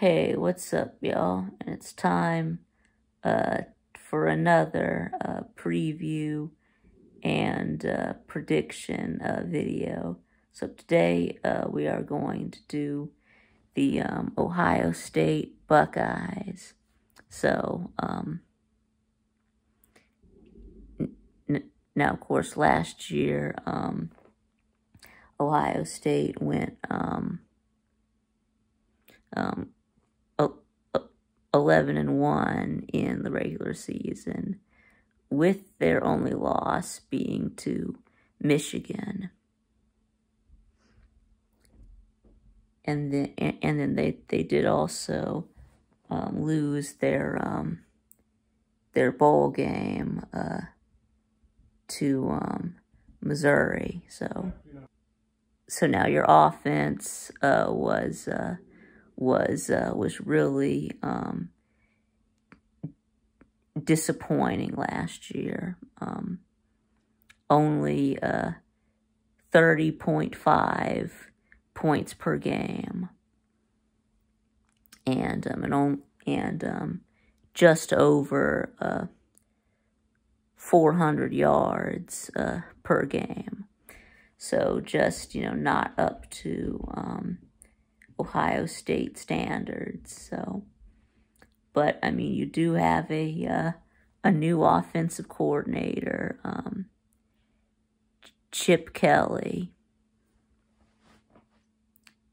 Hey, what's up, y'all? And it's time for another preview and prediction video. So today we are going to do the Ohio State Buckeyes. So now, of course, last year Ohio State went 11-1 in the regular season, with their only loss being to Michigan. And then they did also lose their bowl game to Missouri. So now your offense was really disappointing last year. Only 30.5 points per game, and just over 400 yards per game. So just not up to Ohio State standards. So, but I mean, you do have a new offensive coordinator, Chip Kelly,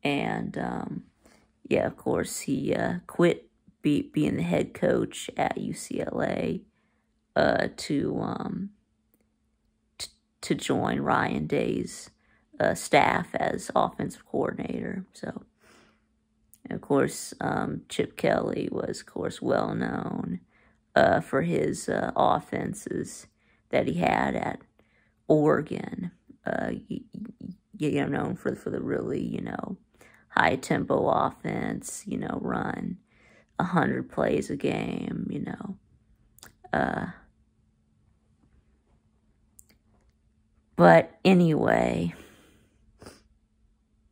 and yeah, of course he quit being the head coach at UCLA to join Ryan Day's staff as offensive coordinator. So, and of course, Chip Kelly was, of course, well known for his offenses that he had at Oregon. Known for the really, high tempo offense. Run 100 plays a game. But anyway,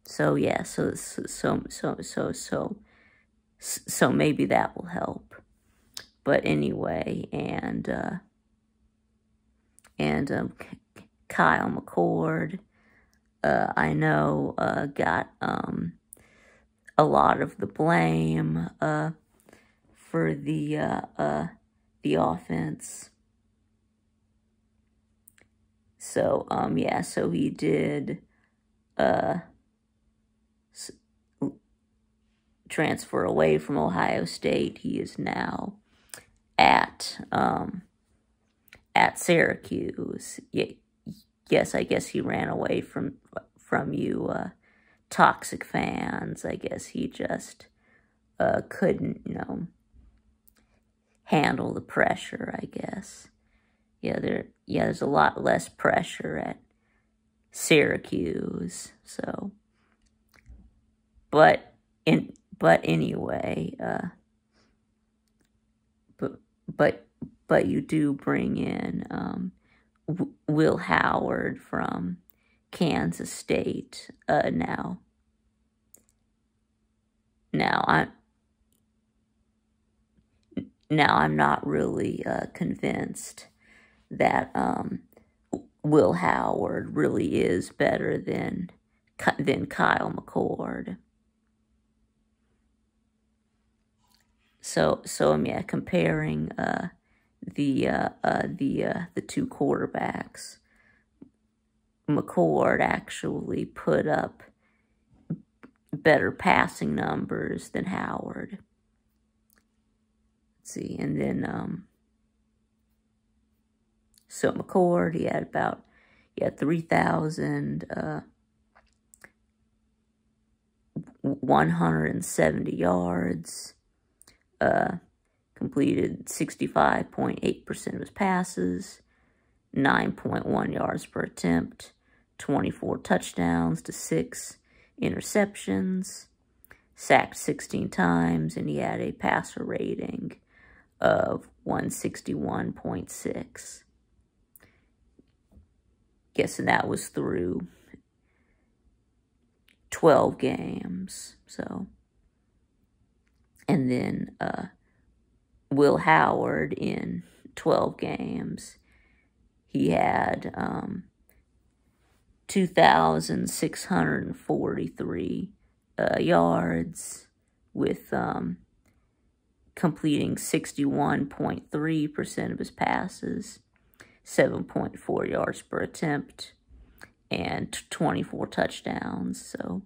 so yeah, so maybe that will help. But anyway, and Kyle McCord, I know, got a lot of the blame for the offense. So yeah, so he did transfer away from Ohio State. He is now at Syracuse. Yes, I guess he ran away from you toxic fans. I guess he just couldn't, handle the pressure, I guess. There's a lot less pressure at Syracuse. So, but anyway, but you do bring in Will Howard from Kansas State now. I'm not really convinced that Will Howard really is better than Kyle McCord. So yeah, comparing the two quarterbacks, McCord actually put up better passing numbers than Howard. Let's see, and then so McCord, he had 3,170 yards, completed 65.8% of his passes, 9.1 yards per attempt, 24 touchdowns to 6 interceptions, sacked 16 times, and he had a passer rating of 161.6. Guessing that was through 12 games. So And then Will Howard in 12 games, he had 2,643 yards with completing 61.3% of his passes, 7.4 yards per attempt, and 24 touchdowns. So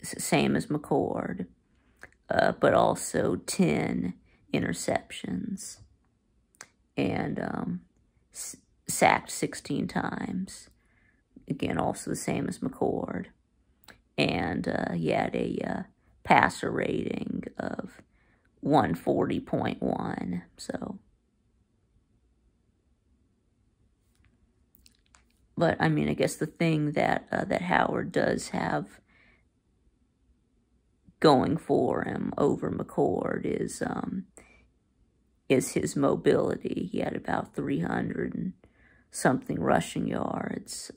same as McCord, but also 10 interceptions and sacked 16 times. Again, also the same as McCord. And he had a passer rating of 140.1. So, but I mean, I guess the thing that that Howard does have going for him over McCord is his mobility. He had about 300 and something rushing yards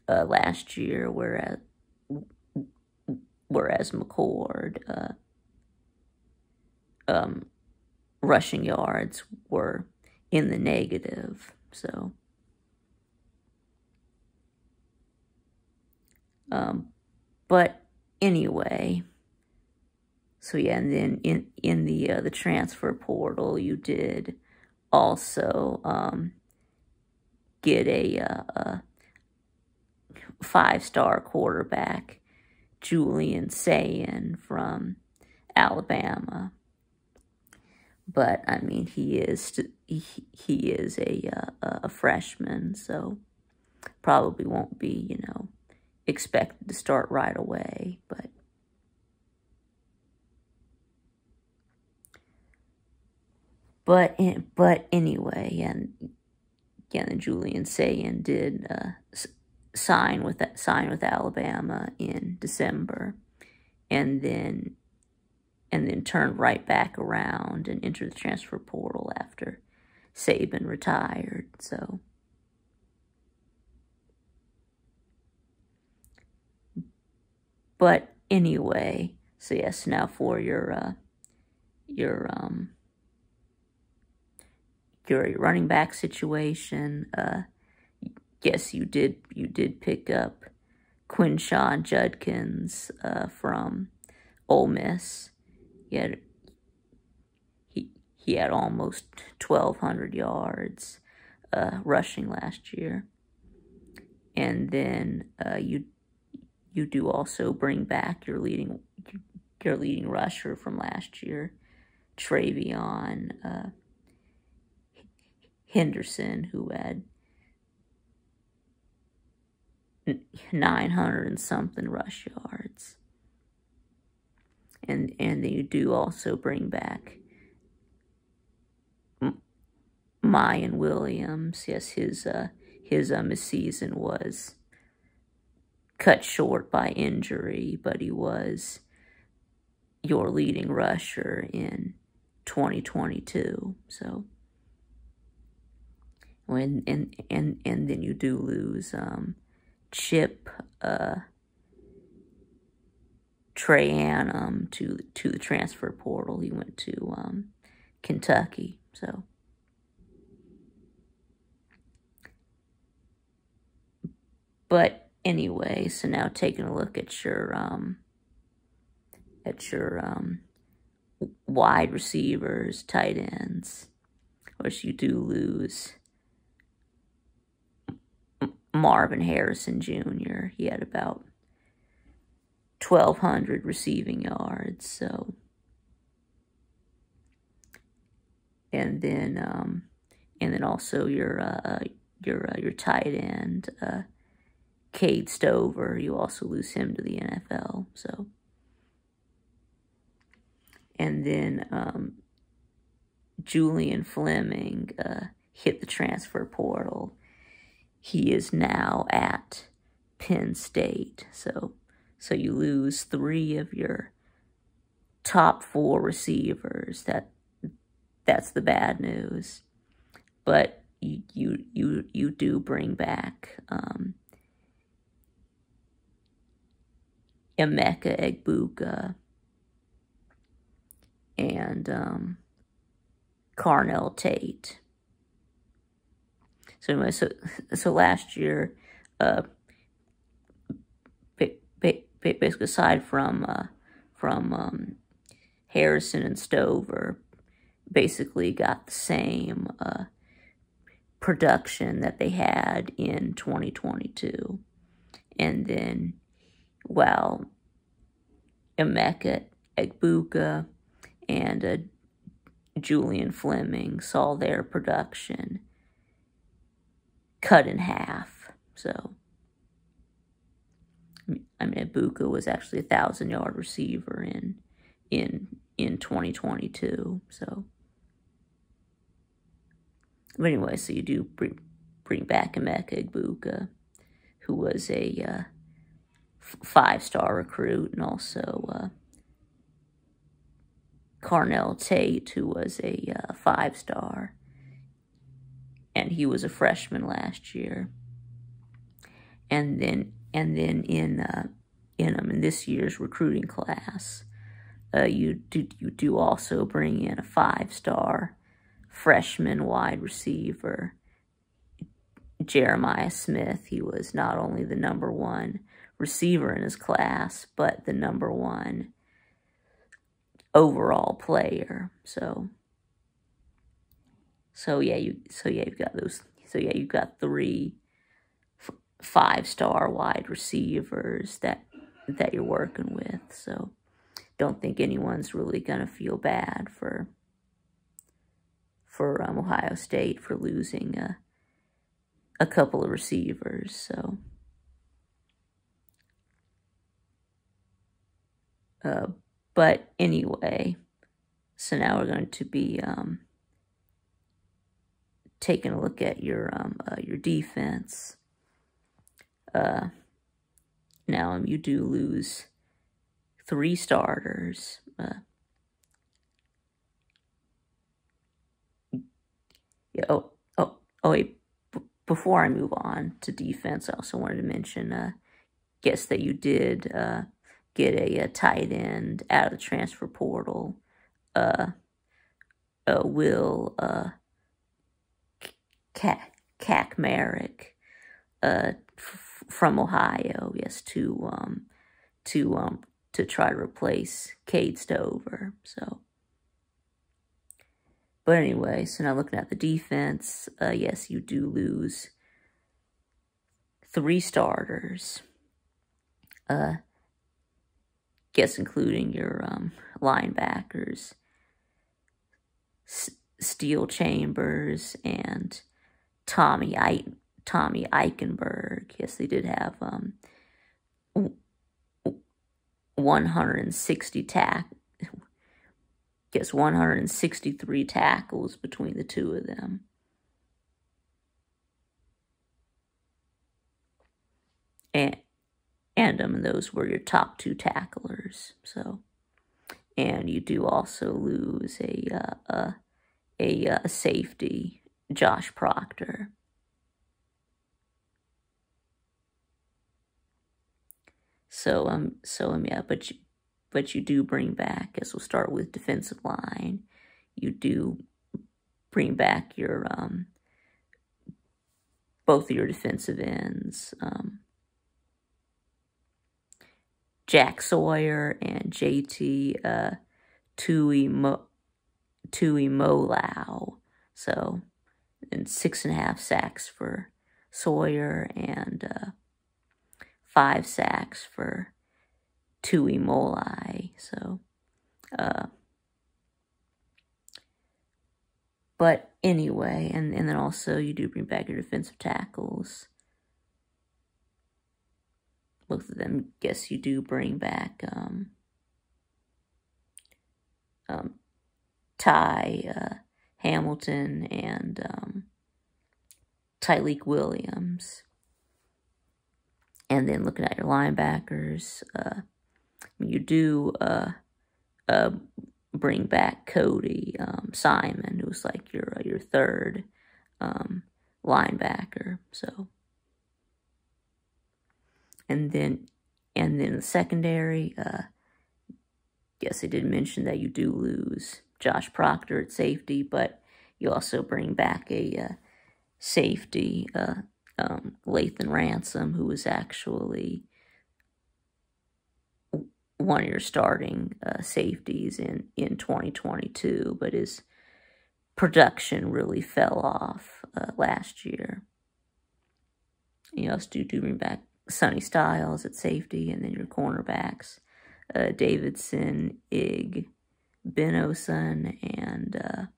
last year, whereas McCord rushing yards were in the negative. So, but anyway, so yeah, and then in the transfer portal, you did also get a 5-star quarterback, Julian Sayin from Alabama. But I mean, he is a freshman, so probably won't be, expected to start right away. But anyway, and again, Julian Sayin did sign with Alabama in December, and then turned right back around and entered the transfer portal after Saban retired. So, but anyway, so yes, now for your running back situation. Yes, you did pick up Quinshon Judkins from Ole Miss. He had almost 1,200 yards rushing last year, and then you do also bring back your leading rusher from last year, Travion Henderson, who had 900 and something rush yards. And then you do also bring back Mayan Williams. Yes, his season was cut short by injury, but he was your leading rusher in 2022. So, and then you do lose Chip Trayanum to the transfer portal. He went to Kentucky. So, but anyway, so now taking a look at your wide receivers, tight ends, of course you do lose Marvin Harrison Jr. He had about 1,200 receiving yards. So, and then also your tight end, Cade Stover. You also lose him to the NFL. So, and then Julian Fleming hit the transfer portal. He is now at Penn State. So you lose 3 of your top 4 receivers. That's the bad news. But you do bring back Emeka Egbuka, and Carnell Tate. So anyway, so last year, basically aside from Harrison and Stover, basically got the same production that they had in 2022. And then while Emeka Egbuka and Julian Fleming saw their production cut in half. So, I mean, Egbuka was actually a 1,000-yard receiver in 2022. So, but anyway, so you do bring back Emeka Egbuka, who was a 5-star recruit, and also Carnell Tate, who was a 5-star, and he was a freshman last year. And then in this year's recruiting class, you do also bring in a 5-star freshman wide receiver, Jeremiah Smith. He was not only the #1 receiver in his class, but the #1 overall player. So yeah, you've got those. So yeah, you've got 3 5-star wide receivers that you're working with. So don't think anyone's really gonna feel bad for Ohio State for losing a couple of receivers. So but anyway, so now we're going to be taking a look at your defense. Now you do lose 3 starters. Yeah. Wait. Before I move on to defense, I also wanted to mention, guess that you did get a tight end out of the transfer portal. Will Kakmerick, from Ohio, yes, to try to replace Cade Stover. So, but anyway, so now looking at the defense, yes, you do lose 3 starters. Guess including your linebackers, Steel Chambers and Tommy Eichenberg. Yes, they did have 163 tackles between the 2 of them. And those were your top 2 tacklers. So, and you do also lose a safety, Josh Proctor. So yeah, but you do bring back, as we'll start with defensive line, you do bring back your both of your defensive ends, Jack Sawyer and JT Tuimoloau. So, and 6.5 sacks for Sawyer and 5 sacks for Tuimoloau. So, but anyway, and then also you do bring back your defensive tackles. Both of them, guess you do bring back Ty Hamilton and Tyleik Williams. And then looking at your linebackers, you do bring back Cody Simon, who's like your 3rd linebacker. So, and then then the secondary, guess I did mention that you do lose Josh Proctor at safety, but you also bring back a safety, Lathan Ransom, who was actually one of your starting safeties in 2022, but his production really fell off last year. You also do bring back Sonny Styles at safety, and then your cornerbacks, Davidson, Ig, Benoson, and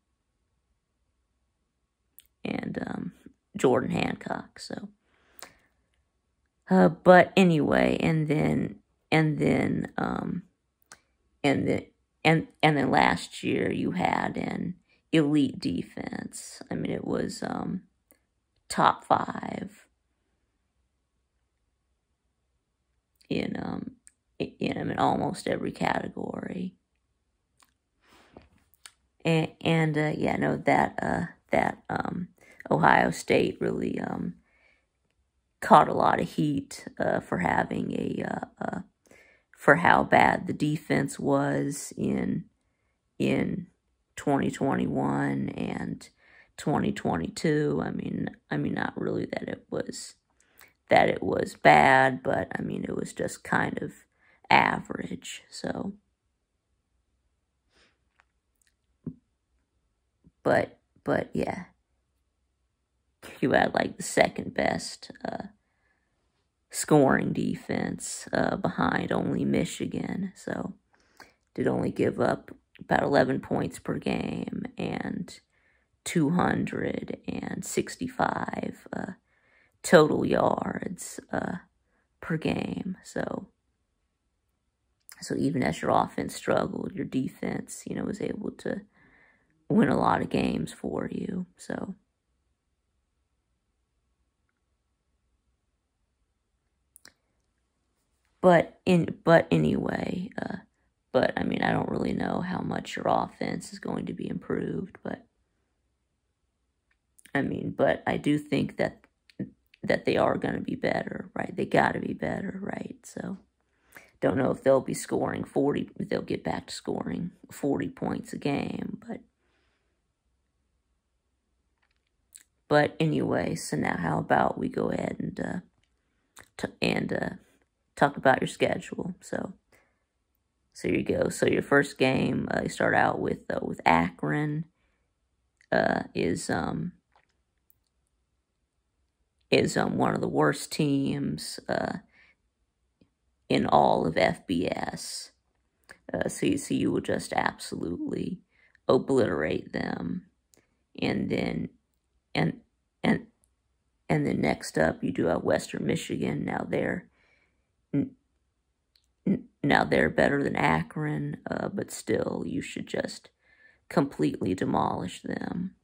Jordan Hancock. So, but anyway, and then last year you had an elite defense. I mean, it was top 5 in almost every category. And yeah, no, that Ohio State really caught a lot of heat for having for how bad the defense was in 2021 and 2022. I mean, not really that it was bad, but I mean, it was just kind of average. So, but yeah, you had like the second best scoring defense behind only Michigan. So, did only give up about 11 points per game and 265 total yards per game. So even as your offense struggled, your defense, was able to win a lot of games for you. So, but anyway, but I mean, I don't really know how much your offense is going to be improved, but I mean, but I do think that they are going to be better, right? They got to be better, right? So, don't know if they'll be scoring 40, if they'll get back to scoring 40 points a game, but anyway, so now how about we go ahead and talk about your schedule. So here you go. So your first game, you start out with Akron, is one of the worst teams in all of FBS. So you will just absolutely obliterate them, and then next up you do have Western Michigan. Now they're better than Akron, but still you should just completely demolish them.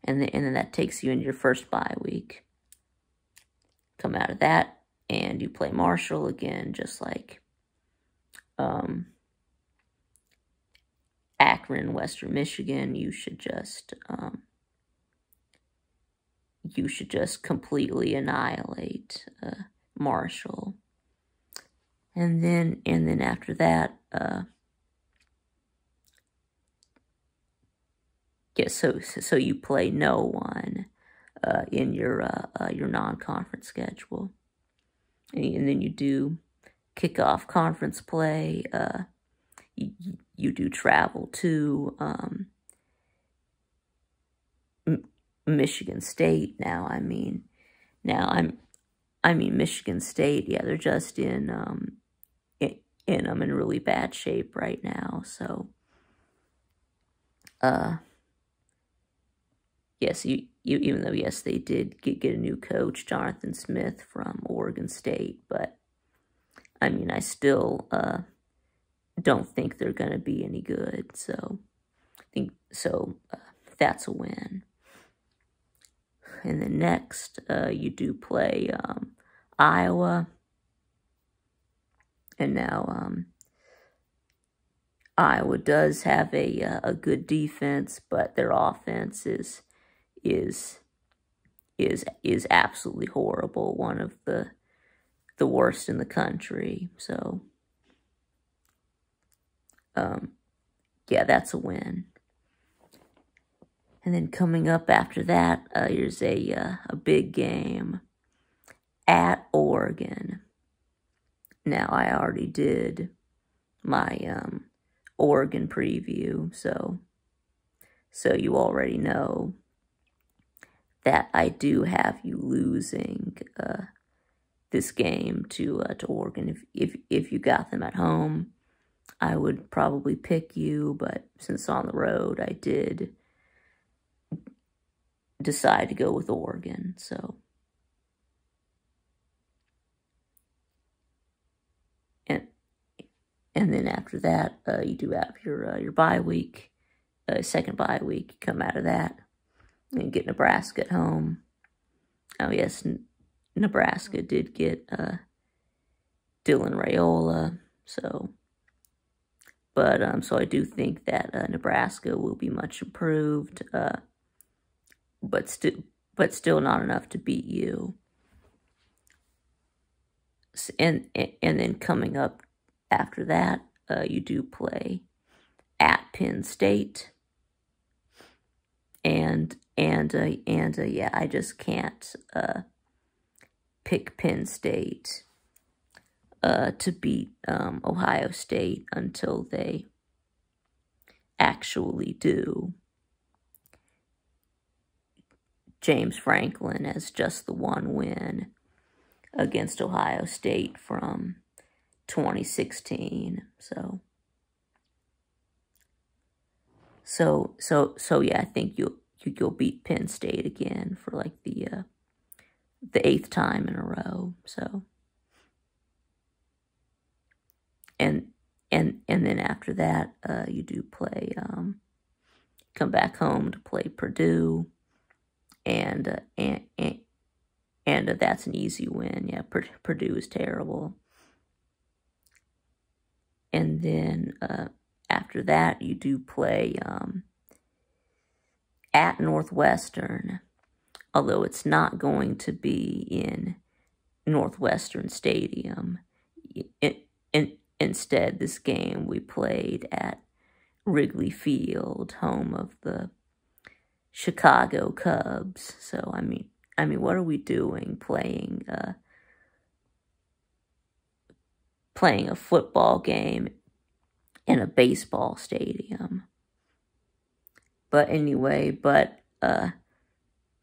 And then that takes you into your first bye week. Come out of that, and you play Marshall again, just like Akron, Western Michigan. You should just completely annihilate Marshall. And then after that, so you play no one in your non-conference schedule, and then you do kickoff conference play. You do travel to Michigan State. Now, I mean Michigan State. Yeah, they're just in really bad shape right now. So, yes, even though yes they did get a new coach, Jonathan Smith from Oregon State, but I mean I still don't think they're going to be any good. So that's a win. And then next you do play Iowa. And now Iowa does have a good defense, but their offense is absolutely horrible. One of the the worst in the country. So, yeah, that's a win. And then coming up after that, here's a big game at Oregon. Now, I already did my Oregon preview, so you already know that I do have you losing this game to Oregon. If you got them at home, I would probably pick you, but since on the road, I did decide to go with Oregon. So, and then after that, you do have your bye week, second bye week. You come out of that and get Nebraska at home. Oh yes, Nebraska did get Dylan Raiola, so. But so I do think that Nebraska will be much improved, but still not enough to beat you. And then coming up after that, you do play at Penn State, and yeah, I just can't pick Penn State to beat Ohio State until they actually do. James Franklin has just the one win against Ohio State from 2016. So yeah, I think you'll beat Penn State again for like the 8th time in a row. So and then after that, you do play come back home to play Purdue, and that's an easy win. Yeah, Purdue is terrible. And then after that, you do play at Northwestern, although it's not going to be in Northwestern Stadium. Instead, this game we played at Wrigley Field, home of the Chicago Cubs. So I mean, what are we doing playing a football game in a baseball stadium? But anyway,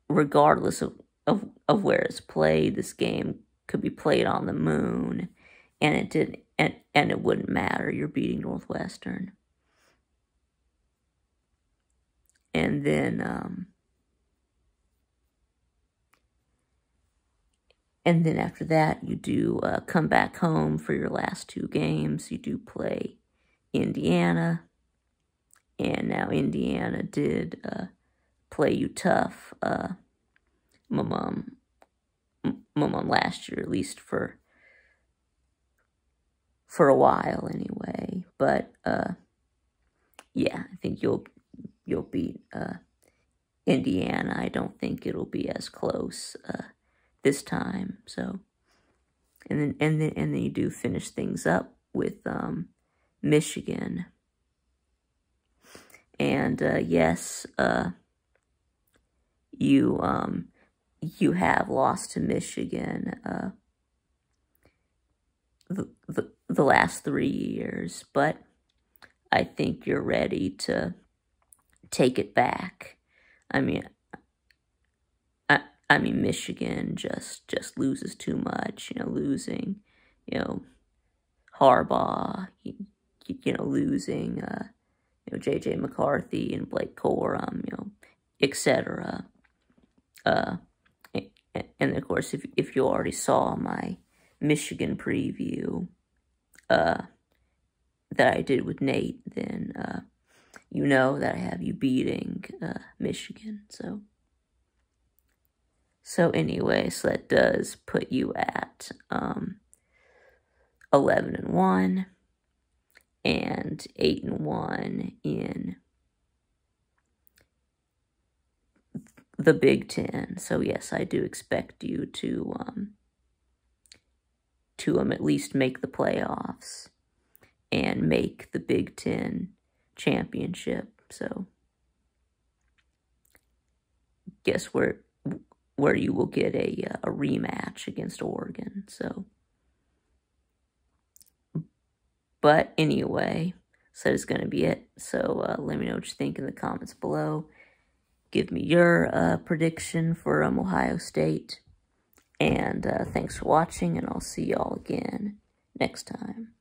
regardless of where it's played, this game could be played on the moon, and it didn't, and it wouldn't matter. You're beating Northwestern. And then after that, you do come back home for your last 2 games. You do play Indiana, and now Indiana did play you tough, last year, at least for a while anyway. But yeah, I think you'll beat Indiana. I don't think it'll be as close this time. So, and then you do finish things up with Michigan. And yes, you have lost to Michigan the last 3 years, but I think you're ready to take it back. I mean, Michigan just loses too much. losing, Harbaugh, losing, J.J. McCarthy and Blake Corum, etc. And of course, if you already saw my Michigan preview that I did with Nate, then you know that I have you beating Michigan. So anyway, so that does put you at 11-1 and 8-1 in the Big Ten. So yes, I do expect you to to at least make the playoffs and make the Big Ten championship. So, guess where you will get a rematch against Oregon. So, but anyway, so that's going to be it. So let me know what you think in the comments below. Give me your prediction for Ohio State. And thanks for watching, and I'll see y'all again next time.